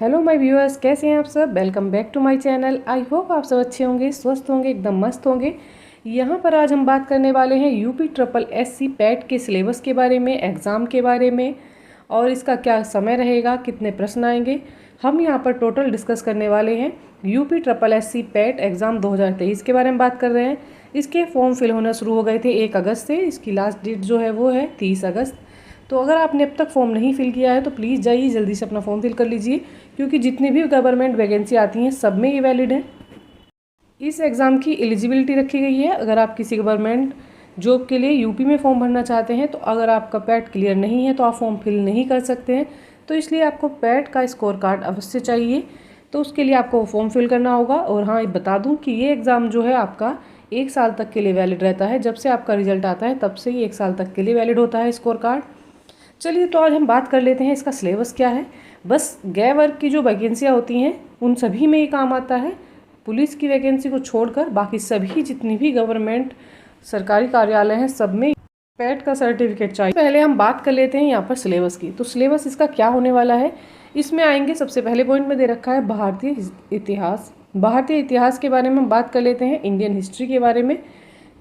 Hello my viewers, कैसे हैं आप सब। Welcome back to my channel. I hope आप सब अच्छे होंगे, स्वस्थ होंगे, एकदम मस्त होंगे। यहाँ पर आज हम बात करने वाले हैं यूपी ट्रिपल एससी पैट के सिलेबस के बारे में, एग्ज़ाम के बारे में और इसका क्या समय रहेगा, कितने प्रश्न आएंगे। हम यहाँ पर टोटल डिस्कस करने वाले हैं UP triple SC PAT exam 2023 के बारे में बात कर रहे हैं। इसके फॉर्म फिल होना शुरू हो गए थे 1 अगस्त से। इसकी लास्ट डेट जो है वो है 30 अगस्त। तो अगर आपने अब तक फॉर्म नहीं फिल किया है तो प्लीज़ जाइए जल्दी से अपना फॉर्म फिल कर लीजिए, क्योंकि जितनी भी गवर्नमेंट वैकेंसी आती हैं सब में ये वैलिड है। इस एग्ज़ाम की एलिजिबिलिटी रखी गई है। अगर आप किसी गवर्नमेंट जॉब के लिए यूपी में फॉर्म भरना चाहते हैं तो अगर आपका पैट क्लियर नहीं है तो आप फॉर्म फिल नहीं कर सकते हैं। तो इसलिए आपको पैट का स्कोर कार्ड अवश्य चाहिए, तो उसके लिए आपको फॉर्म फिल करना होगा। और हाँ, बता दूँ कि ये एग्ज़ाम जो है आपका 1 साल तक के लिए वैलिड रहता है। जब से आपका रिजल्ट आता है तब से ही 1 साल तक के लिए वैलिड होता है स्कोर कार्ड। चलिए, तो आज हम बात कर लेते हैं इसका सिलेबस क्या है। बस गै वर्ग की जो वैकेंसियाँ होती हैं उन सभी में ये काम आता है। पुलिस की वैकेंसी को छोड़कर बाकी सभी जितनी भी गवर्नमेंट सरकारी कार्यालय हैं सब में पैट का सर्टिफिकेट चाहिए। पहले हम बात कर लेते हैं यहाँ पर सिलेबस की। तो सिलेबस इसका क्या होने वाला है, इसमें आएंगे। सबसे पहले पॉइंट में दे रखा है भारतीय इतिहास। भारतीय इतिहास के बारे में हम बात कर लेते हैं, इंडियन हिस्ट्री के बारे में।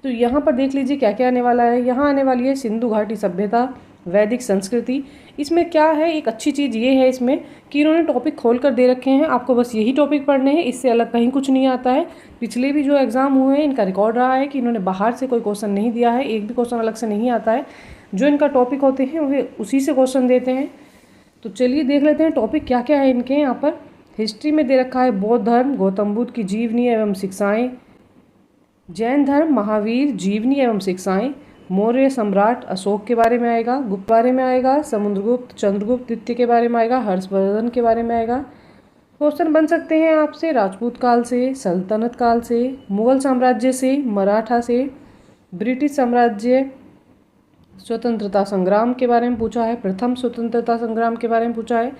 तो यहाँ पर देख लीजिए क्या क्या आने वाला है। यहाँ आने वाली है सिंधु घाटी सभ्यता, वैदिक संस्कृति। इसमें क्या है, एक अच्छी चीज़ ये है इसमें कि इन्होंने टॉपिक खोल कर दे रखे हैं। आपको बस यही टॉपिक पढ़ने हैं, इससे अलग कहीं कुछ नहीं आता है। पिछले भी जो एग्ज़ाम हुए हैं इनका रिकॉर्ड रहा है कि इन्होंने बाहर से कोई क्वेश्चन नहीं दिया है, एक भी क्वेश्चन अलग से नहीं आता है। जो इनका टॉपिक होते हैं वे उसी से क्वेश्चन देते हैं। तो चलिए देख लेते हैं टॉपिक क्या क्या है इनके। यहाँ पर हिस्ट्री में दे रखा है बौद्ध धर्म, गौतम बुद्ध की जीवनी एवं शिक्षाएँ। जैन धर्म, महावीर जीवनी एवं शिक्षाएँ। मौर्य सम्राट अशोक के बारे में आएगा, गुप्त बारे में आएगा, समुद्रगुप्त चंद्रगुप्त द्वितीय के बारे में आएगा, हर्षवर्धन के बारे में आएगा। क्वेश्चन बन सकते हैं आपसे राजपूत काल से, सल्तनत काल से, मुगल साम्राज्य से, मराठा से, ब्रिटिश साम्राज्य, स्वतंत्रता संग्राम के बारे में पूछा है, प्रथम स्वतंत्रता संग्राम के बारे में पूछा है,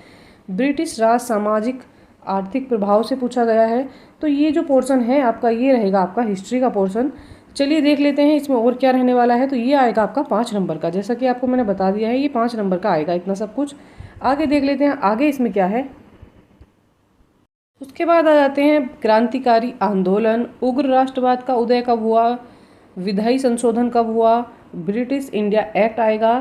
ब्रिटिश राज सामाजिक आर्थिक प्रभाव से पूछा गया है। तो ये जो पोर्शन है आपका, ये रहेगा आपका हिस्ट्री का पोर्शन। चलिए देख लेते हैं इसमें और क्या रहने वाला है। तो ये आएगा आपका 5 नंबर का, जैसा कि आपको मैंने बता दिया है, ये 5 नंबर का आएगा इतना सब कुछ। आगे देख लेते हैं आगे इसमें क्या है। उसके बाद आ जाते हैं क्रांतिकारी आंदोलन, उग्र राष्ट्रवाद का उदय कब हुआ, विधायी संशोधन कब हुआ, ब्रिटिश इंडिया एक्ट आएगा।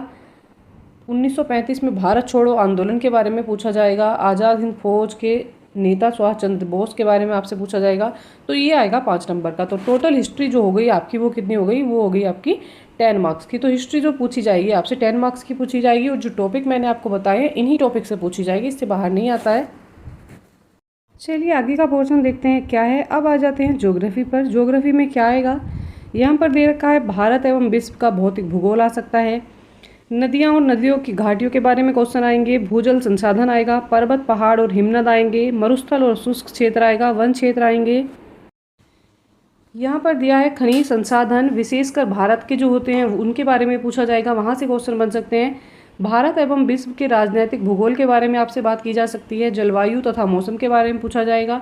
1935 में भारत छोड़ो आंदोलन के बारे में पूछा जाएगा। आज़ाद हिंद फौज के नेता सुभाष चंद्र बोस के बारे में आपसे पूछा जाएगा। तो ये आएगा 5 नंबर का। तो टोटल हिस्ट्री जो हो गई आपकी वो कितनी हो गई, वो हो गई आपकी 10 मार्क्स की। तो हिस्ट्री जो पूछी जाएगी आपसे 10 मार्क्स की पूछी जाएगी, और जो टॉपिक मैंने आपको बताए हैं इन्हीं टॉपिक से पूछी जाएगी, इससे बाहर नहीं आता है। चलिए आगे का पोर्शन देखते हैं क्या है। अब आ जाते हैं ज्योग्राफी पर। ज्योग्राफी में क्या आएगा, यहाँ पर दे रखा है भारत एवं विश्व का भौतिक भूगोल आ सकता है। नदियाँ और नदियों की घाटियों के बारे में क्वेश्चन आएंगे। भूजल संसाधन आएगा, पर्वत पहाड़ और हिमनद आएंगे, मरुस्थल और शुष्क क्षेत्र आएगा, वन क्षेत्र आएंगे। यहाँ पर दिया है खनिज संसाधन, विशेषकर भारत के जो होते हैं उनके बारे में पूछा जाएगा, वहाँ से क्वेश्चन बन सकते हैं। भारत एवं विश्व के राजनीतिक भूगोल के बारे में आपसे बात की जा सकती है। जलवायु तथा मौसम के बारे में पूछा जाएगा।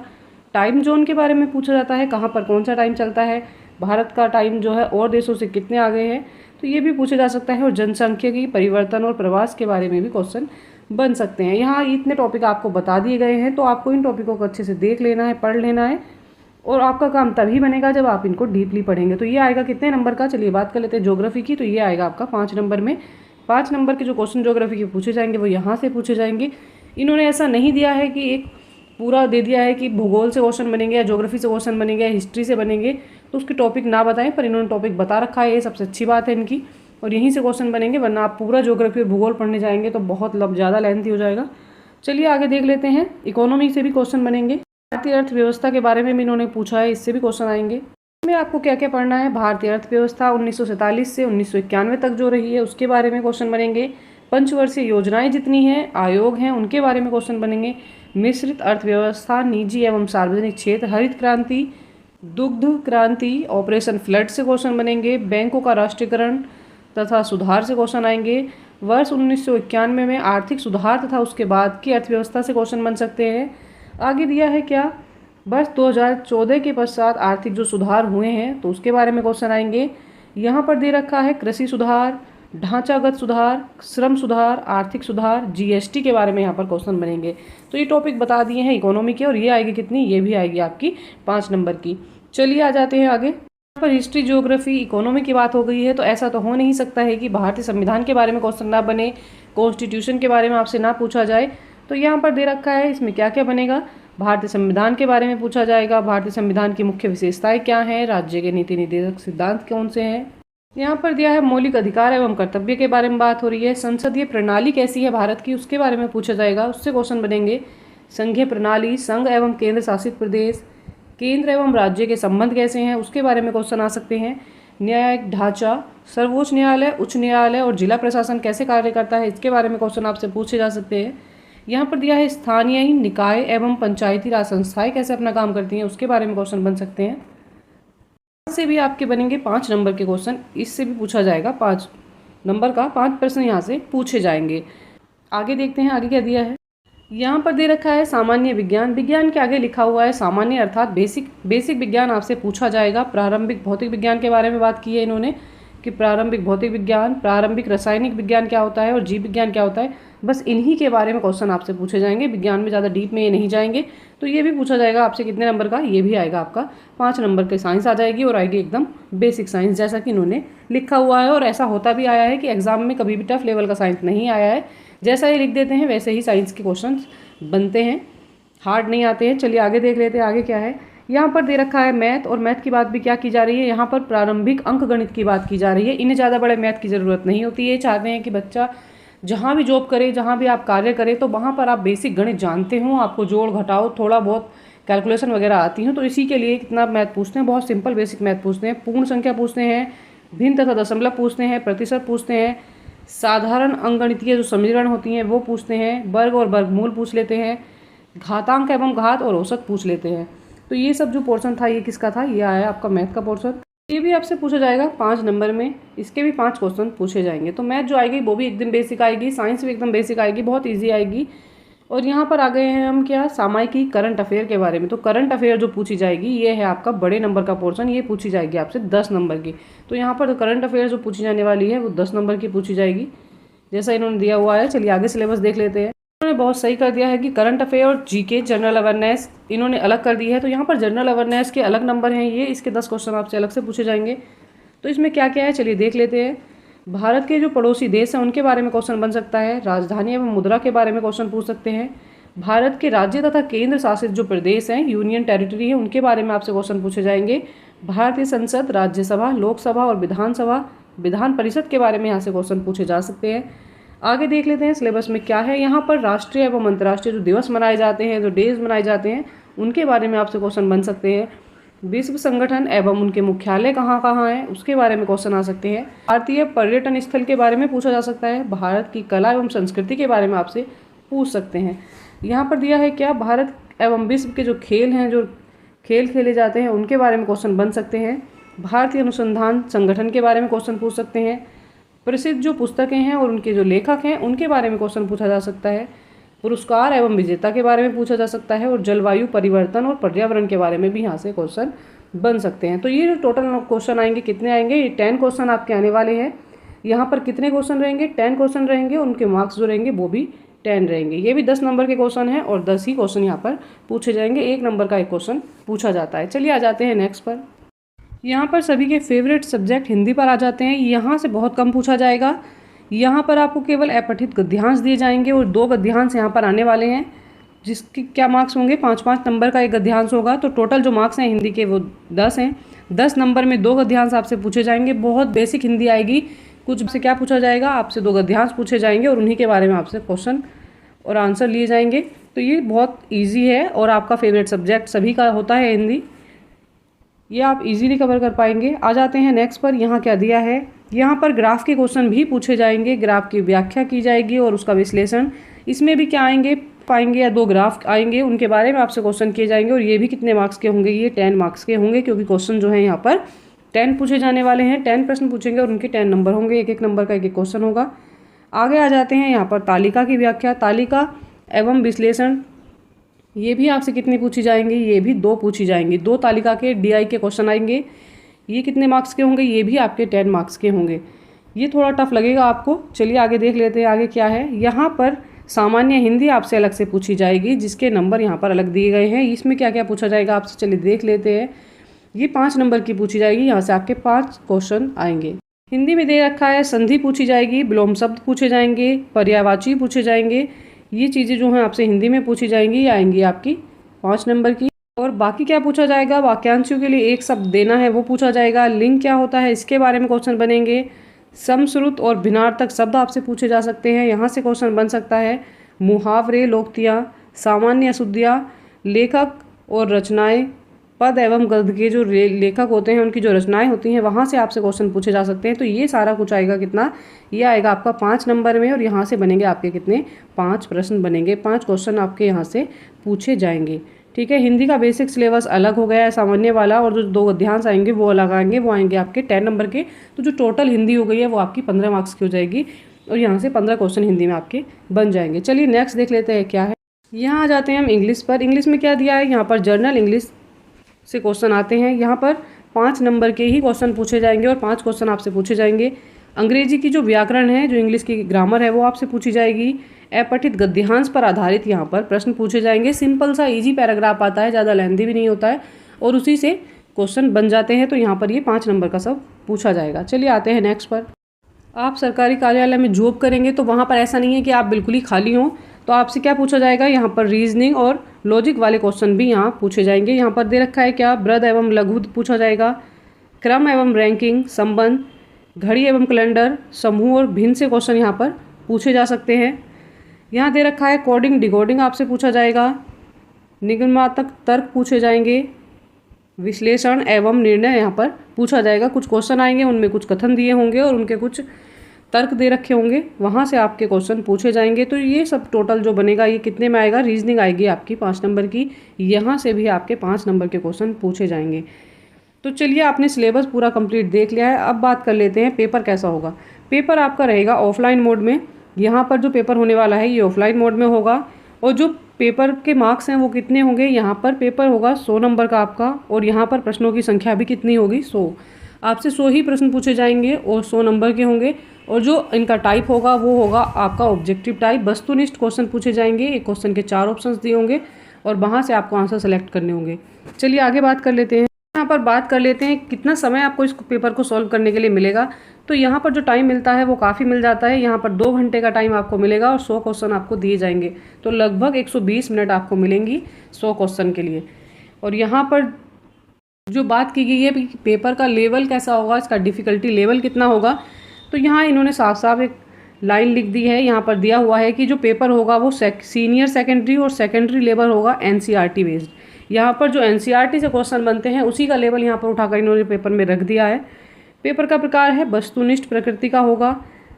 टाइम जोन के बारे में पूछा जाता है, कहाँ पर कौन सा टाइम चलता है, भारत का टाइम जो है और देशों से कितने आगे है, तो ये भी पूछा जा सकता है। और जनसंख्या परिवर्तन और प्रवास के बारे में भी क्वेश्चन बन सकते हैं। यहाँ इतने टॉपिक आपको बता दिए गए हैं, तो आपको इन टॉपिकों को अच्छे से देख लेना है, पढ़ लेना है, और आपका काम तभी बनेगा जब आप इनको डीपली पढ़ेंगे। तो ये आएगा कितने नंबर का, चलिए बात कर लेते हैं ज्योग्राफी की। तो ये आएगा आपका 5 नंबर में। 5 नंबर के जो क्वेश्चन ज्योग्राफी के पूछे जाएंगे वो यहाँ से पूछे जाएंगे। इन्होंने ऐसा नहीं दिया है कि एक पूरा दे दिया है कि भूगोल से क्वेश्चन बनेंगे या ज्योग्राफी से क्वेश्चन बनेंगे या हिस्ट्री से बनेंगे, तो उसके टॉपिक ना बताएं, पर इन्होंने टॉपिक बता रखा है, ये सबसे अच्छी बात है इनकी, और यहीं से क्वेश्चन बनेंगे। वरना आप पूरा ज्योग्राफी और भूगोल पढ़ने जाएंगे तो बहुत ज़्यादा लेंथी हो जाएगा। चलिए आगे देख लेते हैं। इकोनॉमी से भी क्वेश्चन बनेंगे। भारतीय अर्थव्यवस्था के बारे में भी इन्होंने पूछा है, इससे भी क्वेश्चन आएंगे। इसमें आपको क्या क्या पढ़ना है, भारतीय अर्थव्यवस्था 1947 से 1991 तक जो रही है उसके बारे में क्वेश्चन बनेंगे। पंचवर्षीय योजनाएं जितनी हैं, आयोग हैं, उनके बारे में क्वेश्चन बनेंगे। मिश्रित अर्थव्यवस्था, निजी एवं सार्वजनिक क्षेत्र, हरित क्रांति, दुग्ध क्रांति, ऑपरेशन फ्लड से क्वेश्चन बनेंगे। बैंकों का राष्ट्रीयकरण तथा सुधार से क्वेश्चन आएंगे। वर्ष 1991 में आर्थिक सुधार तथा उसके बाद की अर्थव्यवस्था से क्वेश्चन बन सकते हैं। आगे दिया है क्या, वर्ष 2014 के पश्चात आर्थिक जो सुधार हुए हैं तो उसके बारे में क्वेश्चन आएंगे। यहाँ पर दे रखा है कृषि सुधार, ढांचागत सुधार, श्रम सुधार, आर्थिक सुधार, जीएसटी के बारे में यहाँ पर क्वेश्चन बनेंगे। तो ये टॉपिक बता दिए हैं इकोनॉमी के, और ये आएगी कितनी, ये भी आएगी आपकी 5 नंबर की। चलिए आ जाते हैं आगे। यहाँ पर हिस्ट्री, ज्योग्राफी, इकोनॉमी की बात हो गई है, तो ऐसा तो हो नहीं सकता है कि भारतीय संविधान के बारे में क्वेश्चन ना बने, कॉन्स्टिट्यूशन के बारे में आपसे ना पूछा जाए। तो यहाँ पर दे रखा है, इसमें क्या क्या बनेगा, भारतीय संविधान के बारे में पूछा जाएगा, भारतीय संविधान की मुख्य विशेषताएं क्या हैं, राज्य के नीति निर्देशक सिद्धांत कौन से हैं। यहाँ पर दिया है मौलिक अधिकार एवं कर्तव्य के बारे में बात हो रही है। संसदीय प्रणाली कैसी है भारत की, उसके बारे में पूछा जाएगा, उससे क्वेश्चन बनेंगे। संघीय प्रणाली, संघ एवं केंद्र शासित प्रदेश, केंद्र एवं राज्य के संबंध कैसे हैं, उसके बारे में क्वेश्चन आ सकते हैं। न्यायिक ढांचा, सर्वोच्च न्यायालय, उच्च न्यायालय और जिला प्रशासन कैसे कार्य करता है, इसके बारे में क्वेश्चन आपसे पूछे जा सकते हैं। यहाँ पर दिया है स्थानीय निकाय एवं पंचायती राज संस्थाएं कैसे अपना काम करती हैं, उसके बारे में क्वेश्चन बन सकते हैं। से भी आपके बनेंगे 5 नंबर के क्वेश्चन, इससे भी पूछा जाएगा 5 नंबर का 5 प्रश्न यहाँ से पूछे जाएंगे। आगे देखते हैं आगे क्या दिया है। यहाँ पर दे रखा है सामान्य विज्ञान, विज्ञान के आगे लिखा हुआ है सामान्य अर्थात बेसिक विज्ञान आपसे पूछा जाएगा। प्रारंभिक भौतिक विज्ञान के बारे में बात की है इन्होंने कि प्रारंभिक भौतिक विज्ञान, प्रारंभिक रासायनिक विज्ञान क्या होता है और जीव विज्ञान क्या होता है, बस इन्हीं के बारे में क्वेश्चन आपसे पूछे जाएंगे। विज्ञान में ज़्यादा डीप में ये नहीं जाएंगे। तो ये भी पूछा जाएगा आपसे कितने नंबर का, ये भी आएगा आपका 5 नंबर के। साइंस आ जाएगी और आएगी एकदम बेसिक साइंस, जैसा कि इन्होंने लिखा हुआ है। और ऐसा होता भी आया है कि एग्जाम में कभी भी टफ लेवल का साइंस नहीं आया है, जैसा ये लिख देते हैं वैसे ही साइंस के क्वेश्चन बनते हैं, हार्ड नहीं आते हैं। चलिए आगे देख लेते हैं आगे क्या है। यहाँ पर दे रखा है मैथ, और मैथ की बात भी क्या की जा रही है, यहाँ पर प्रारंभिक अंक गणित की बात की जा रही है। इन्हें ज़्यादा बड़े मैथ की ज़रूरत नहीं होती है। चाहते हैं कि बच्चा जहाँ भी जॉब करे, जहाँ भी आप कार्य करें, तो वहाँ पर आप बेसिक गणित जानते हो, आपको जोड़ घटाओ थोड़ा बहुत कैलकुलेशन वगैरह आती हैं। तो इसी के लिए कितना मैथ पूछते हैं, बहुत सिंपल बेसिक मैथ पूछते हैं। पूर्ण संख्या पूछते हैं, भिन्न तथा दशमलव पूछते हैं, प्रतिशत पूछते हैं, साधारण अंकगणितीय जो समीकरण होती हैं वो पूछते हैं, वर्ग और वर्गमूल पूछ लेते हैं, घातांक एवं घात और औसत पूछ लेते हैं। तो ये सब जो पोर्शन था ये किसका था, ये आया आपका मैथ का पोर्शन। ये भी आपसे पूछा जाएगा 5 नंबर में, इसके भी 5 क्वेश्चन पूछे जाएंगे। तो मैथ जो आएगी वो भी एकदम बेसिक आएगी, साइंस भी एकदम बेसिक आएगी, बहुत ईजी आएगी। और यहाँ पर आ गए हैं हम क्या, सामायिक करंट अफेयर के बारे में। तो करंट अफेयर जो पूछी जाएगी ये है आपका बड़े नंबर का पोर्शन, ये पूछी जाएगी आपसे 10 नंबर की। तो यहाँ पर करंट अफेयर जो पूछी जाने वाली है वो 10 नंबर की पूछी जाएगी, जैसा इन्होंने दिया हुआ है। चलिए आगे सिलेबस देख लेते हैं। इन्होंने बहुत सही कर दिया है कि करंट अफेयर और जीके जनरल अवेयरनेस इन्होंने अलग कर दी है। तो यहाँ पर जनरल अवेयरनेस के अलग नंबर हैं ये, इसके 10 क्वेश्चन आपसे अलग से पूछे जाएंगे। तो इसमें क्या क्या है चलिए देख लेते हैं। भारत के जो पड़ोसी देश हैं उनके बारे में क्वेश्चन बन सकता है, राजधानी एवं मुद्रा के बारे में क्वेश्चन पूछ सकते हैं, भारत के राज्य तथा केंद्र शासित जो प्रदेश हैं, यूनियन टेरिटरी है, उनके बारे में आपसे क्वेश्चन पूछे जाएंगे, भारतीय संसद, राज्यसभा, लोकसभा और विधानसभा, विधान परिषद के बारे में यहाँ से क्वेश्चन पूछे जा सकते हैं। आगे देख लेते हैं सिलेबस में क्या है। यहाँ पर राष्ट्रीय एवं अंतर्राष्ट्रीय जो दिवस मनाए जाते हैं, जो डेज मनाए जाते हैं, उनके बारे में आपसे क्वेश्चन बन सकते हैं। विश्व संगठन एवं उनके मुख्यालय कहाँ कहाँ हैं, उसके बारे में क्वेश्चन आ सकते हैं। भारतीय पर्यटन स्थल के बारे में पूछा जा सकता है, भारत की कला एवं संस्कृति के बारे में आपसे पूछ सकते हैं। यहाँ पर दिया है क्या, भारत एवं विश्व के जो खेल हैं, जो खेल खेले जाते हैं, उनके बारे में क्वेश्चन बन सकते हैं। भारतीय अनुसंधान संगठन के बारे में क्वेश्चन पूछ सकते हैं। प्रसिद्ध जो पुस्तकें हैं और उनके जो लेखक हैं उनके बारे में क्वेश्चन पूछा जा सकता है। पुरस्कार एवं विजेता के बारे में पूछा जा सकता है, और जलवायु परिवर्तन और पर्यावरण के बारे में भी यहाँ से क्वेश्चन बन सकते हैं। तो ये जो टोटल क्वेश्चन आएंगे कितने आएंगे, ये 10 क्वेश्चन आपके आने वाले हैं। यहाँ पर कितने क्वेश्चन रहेंगे, 10 क्वेश्चन रहेंगे, और उनके मार्क्स जो रहेंगे वो भी 10 रहेंगे। ये भी 10 नंबर के क्वेश्चन हैं और 10 ही क्वेश्चन यहाँ पर पूछे जाएंगे, 1 नंबर का एक क्वेश्चन पूछा जाता है। चलिए आ जाते हैं नेक्स्ट पर। यहाँ पर सभी के फेवरेट सब्जेक्ट हिंदी पर आ जाते हैं। यहाँ से बहुत कम पूछा जाएगा। यहाँ पर आपको केवल अपठित गद्यांश दिए जाएंगे और 2 गद्यांश यहाँ पर आने वाले हैं, जिसके क्या मार्क्स होंगे, 5-5 नंबर का एक गद्यांश होगा। तो टोटल जो मार्क्स हैं हिंदी के वो 10 हैं। 10 नंबर में 2 गद्यांश आपसे पूछे जाएंगे। बहुत बेसिक हिंदी आएगी। कुछ से क्या पूछा जाएगा, आपसे 2 गद्यांश पूछे जाएंगे और उन्हीं के बारे में आपसे क्वेश्चन और आंसर लिए जाएंगे। तो ये बहुत ईजी है और आपका फेवरेट सब्जेक्ट सभी का होता है हिंदी, ये आप इजीली कवर कर पाएंगे। आ जाते हैं नेक्स्ट पर। यहाँ क्या दिया है, यहाँ पर ग्राफ के क्वेश्चन भी पूछे जाएंगे, ग्राफ की व्याख्या की जाएगी और उसका विश्लेषण। इसमें भी क्या आएंगे, पाएंगे या 2 ग्राफ आएंगे, उनके बारे में आपसे क्वेश्चन किए जाएंगे। और ये भी कितने मार्क्स के होंगे, ये 10 मार्क्स के होंगे, क्योंकि क्वेश्चन जो है यहाँ पर 10 पूछे जाने वाले हैं। 10 प्रश्न पूछेंगे और उनके 10 नंबर होंगे, 1-1 नंबर का 1-1 क्वेश्चन होगा। आगे आ जाते हैं यहाँ पर तालिका की व्याख्या, तालिका एवं विश्लेषण। ये भी आपसे कितनी पूछी जाएंगी, ये भी 2 पूछी जाएंगी। 2 तालिका के DI के क्वेश्चन आएंगे। ये कितने मार्क्स के होंगे, ये भी आपके 10 मार्क्स के होंगे। ये थोड़ा टफ लगेगा आपको। चलिए आगे देख लेते हैं आगे क्या है। यहाँ पर सामान्य हिंदी आपसे अलग से पूछी जाएगी, जिसके नंबर यहाँ पर अलग दिए गए हैं। इसमें क्या क्या पूछा जाएगा आपसे, चलिए देख लेते हैं। ये 5 नंबर की पूछी जाएगी, यहाँ से आपके 5 क्वेश्चन आएंगे। हिंदी में दे रखा है संधि पूछी जाएगी, विलोम शब्द पूछे जाएंगे, पर्यायवाची पूछे जाएंगे। ये चीज़ें जो हैं आपसे हिंदी में पूछी जाएंगी, ये आएंगी आपकी 5 नंबर की। और बाकी क्या पूछा जाएगा, वाक्यांशों के लिए एक शब्द देना है वो पूछा जाएगा। लिंग क्या होता है इसके बारे में क्वेश्चन बनेंगे। समश्रुत और भिन्नार्थक शब्द आपसे पूछे जा सकते हैं, यहाँ से क्वेश्चन बन सकता है। मुहावरे, लोकोक्तियाँ, सामान्य अशुद्धियाँ, लेखक और रचनाएं, पद एवं गद्य के जो लेखक होते हैं उनकी जो रचनाएं होती हैं वहाँ से आपसे क्वेश्चन पूछे जा सकते हैं। तो ये सारा कुछ आएगा कितना, ये आएगा आपका 5 नंबर में। और यहाँ से बनेंगे आपके कितने, 5 प्रश्न बनेंगे, 5 क्वेश्चन आपके यहाँ से पूछे जाएंगे। ठीक है, हिंदी का बेसिक सिलेबस अलग हो गया है सामान्य वाला, और जो 2 गद्यांश आएंगे वो अलग आएंगे, वो आएंगे आपके 10 नंबर के। तो जो टोटल हिंदी हो गई है वो आपकी 15 मार्क्स की हो जाएगी, और यहाँ से 15 क्वेश्चन हिंदी में आपके बन जाएंगे। चलिए नेक्स्ट देख लेते हैं क्या है। यहाँ आ जाते हैं हम इंग्लिश पर। इंग्लिश में क्या दिया है, यहाँ पर जर्नल इंग्लिश से क्वेश्चन आते हैं। यहाँ पर 5 नंबर के ही क्वेश्चन पूछे जाएंगे, और 5 क्वेश्चन आपसे पूछे जाएंगे। अंग्रेजी की जो व्याकरण है, जो इंग्लिश की ग्रामर है, वो आपसे पूछी जाएगी। अपठित गद्यांश पर आधारित यहाँ पर प्रश्न पूछे जाएंगे। सिंपल सा इजी पैराग्राफ आता है, ज़्यादा लेंथी भी नहीं होता है, और उसी से क्वेश्चन बन जाते हैं। तो यहाँ पर ये 5 नंबर का सब पूछा जाएगा। चलिए आते हैं नेक्स्ट पर। आप सरकारी कार्यालय में जॉब करेंगे तो वहाँ पर ऐसा नहीं है कि आप बिल्कुल ही खाली हों, तो आपसे क्या पूछा जाएगा, यहाँ पर रीजनिंग और लॉजिक वाले क्वेश्चन भी यहाँ पूछे जाएंगे। यहाँ पर दे रखा है क्या, वृद्ध एवं लघु पूछा जाएगा, क्रम एवं रैंकिंग, संबंध, घड़ी एवं कैलेंडर, समूह और भिन्न से क्वेश्चन यहाँ पर पूछे जा सकते हैं। यहाँ दे रखा है कोडिंग डिकोडिंग आपसे पूछा जाएगा, निगमात्मक तर्क पूछे जाएंगे, विश्लेषण एवं निर्णय यहाँ पर पूछा जाएगा। कुछ क्वेश्चन आएंगे, उनमें कुछ कथन दिए होंगे और उनके कुछ तर्क दे रखे होंगे, वहाँ से आपके क्वेश्चन पूछे जाएंगे। तो ये सब टोटल जो बनेगा ये कितने में आएगा, रीजनिंग आएगी आपकी 5 नंबर की, यहाँ से भी आपके 5 नंबर के क्वेश्चन पूछे जाएंगे। तो चलिए आपने सिलेबस पूरा कंप्लीट देख लिया है। अब बात कर लेते हैं पेपर कैसा होगा। पेपर आपका रहेगा ऑफलाइन मोड में। यहाँ पर जो पेपर होने वाला है ये ऑफलाइन मोड में होगा, और जो पेपर के मार्क्स हैं वो कितने होंगे, यहाँ पर पेपर होगा 100 नंबर का आपका, और यहाँ पर प्रश्नों की संख्या भी कितनी होगी, 100। आपसे 100 ही प्रश्न पूछे जाएंगे और 100 नंबर के होंगे। और जो इनका टाइप होगा वो होगा आपका ऑब्जेक्टिव टाइप। वस्तुनिष्ठ क्वेश्चन पूछे जाएंगे, एक क्वेश्चन के 4 ऑप्शंस दिए होंगे, और वहाँ से आपको आंसर सेलेक्ट करने होंगे। चलिए आगे बात कर लेते हैं। यहाँ पर बात कर लेते हैं कितना समय आपको इस पेपर को सॉल्व करने के लिए मिलेगा। तो यहाँ पर जो टाइम मिलता है वो काफ़ी मिल जाता है। यहाँ पर 2 घंटे का टाइम आपको मिलेगा, और 100 क्वेश्चन आपको दिए जाएंगे। तो लगभग 120 मिनट आपको मिलेंगी 100 क्वेश्चन के लिए। और यहाँ पर जो बात की गई है कि पेपर का लेवल कैसा होगा, इसका डिफ़िकल्टी लेवल कितना होगा, तो यहाँ इन्होंने साफ साफ एक लाइन लिख दी है। यहाँ पर दिया हुआ है कि जो पेपर होगा वो सीनियर सेकेंडरी और सेकेंडरी लेवल होगा एनसीईआरटी बेस्ड। यहाँ पर जो एनसीईआरटी से क्वेश्चन बनते हैं उसी का लेवल यहाँ पर उठाकर इन्होंने पेपर में रख दिया है। पेपर का प्रकार है वस्तुनिष्ठ प्रकृति का होगा।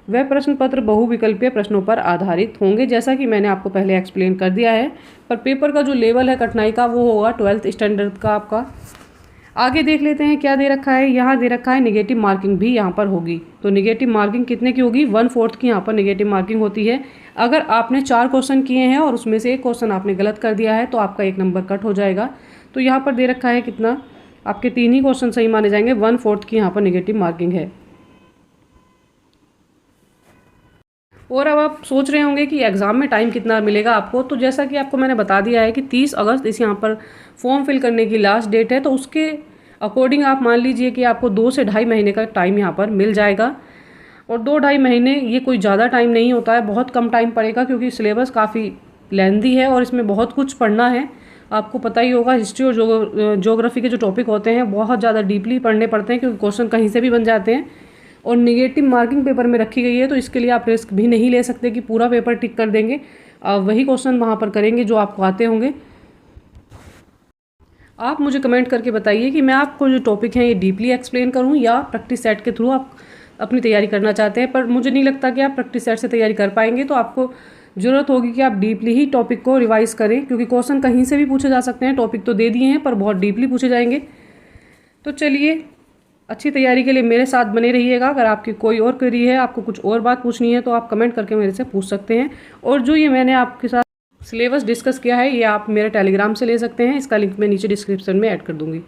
वह प्रश्न पत्र बहुविकल्पीय प्रश्नों पर आधारित होंगे, जैसा कि मैंने आपको पहले एक्सप्लेन कर दिया है। पर पेपर का जो लेवल है कठिनाई का वो होगा 12th स्टैंडर्ड का आपका। आगे देख लेते हैं क्या दे रखा है। यहाँ दे रखा है नेगेटिव मार्किंग भी यहाँ पर होगी। तो नेगेटिव मार्किंग कितने की होगी, 1/4 की यहाँ पर नेगेटिव मार्किंग होती है। अगर आपने 4 क्वेश्चन किए हैं और उसमें से एक क्वेश्चन आपने गलत कर दिया है तो आपका 1 नंबर कट हो जाएगा। तो यहाँ पर दे रखा है कितना, आपके 3 ही क्वेश्चन सही माने जाएंगे, 1/4 की यहाँ पर नेगेटिव मार्किंग है। और अब आप सोच रहे होंगे कि एग्ज़ाम में टाइम कितना मिलेगा आपको। तो जैसा कि आपको मैंने बता दिया है कि 30 अगस्त इस यहाँ पर फॉर्म फिल करने की लास्ट डेट है। तो उसके अकॉर्डिंग आप मान लीजिए कि आपको 2 से ढाई महीने का टाइम यहाँ पर मिल जाएगा। और 2-2.5 महीने ये कोई ज़्यादा टाइम नहीं होता है, बहुत कम टाइम पड़ेगा, क्योंकि सिलेबस काफ़ी लेंथी है और इसमें बहुत कुछ पढ़ना है। आपको पता ही होगा हिस्ट्री और ज्योग्राफी के जो टॉपिक होते हैं बहुत ज़्यादा डीपली पढ़ने पड़ते हैं, क्योंकि क्वेश्चन कहीं से भी बन जाते हैं। और निगेटिव मार्किंग पेपर में रखी गई है, तो इसके लिए आप रिस्क भी नहीं ले सकते कि पूरा पेपर टिक कर देंगे। आप वही क्वेश्चन वहाँ पर करेंगे जो आपको आते होंगे। आप मुझे कमेंट करके बताइए कि मैं आपको जो टॉपिक है ये डीपली एक्सप्लेन करूँ या प्रैक्टिस सेट के थ्रू आप अपनी तैयारी करना चाहते हैं। पर मुझे नहीं लगता कि आप प्रैक्टिस सेट से तैयारी कर पाएंगे, तो आपको ज़रूरत होगी कि आप डीपली ही टॉपिक को रिवाइज करें, क्योंकि क्वेश्चन कहीं से भी पूछे जा सकते हैं। टॉपिक तो दे दिए हैं पर बहुत डीपली पूछे जाएंगे। तो चलिए, अच्छी तैयारी के लिए मेरे साथ बने रहिएगा। अगर आपकी कोई और क्वेरी है, आपको कुछ और बात पूछनी है, तो आप कमेंट करके मेरे से पूछ सकते हैं। और जो ये मैंने आपके साथ सिलेबस डिस्कस किया है ये आप मेरे टेलीग्राम से ले सकते हैं। इसका लिंक मैं नीचे डिस्क्रिप्शन में ऐड कर दूँगी।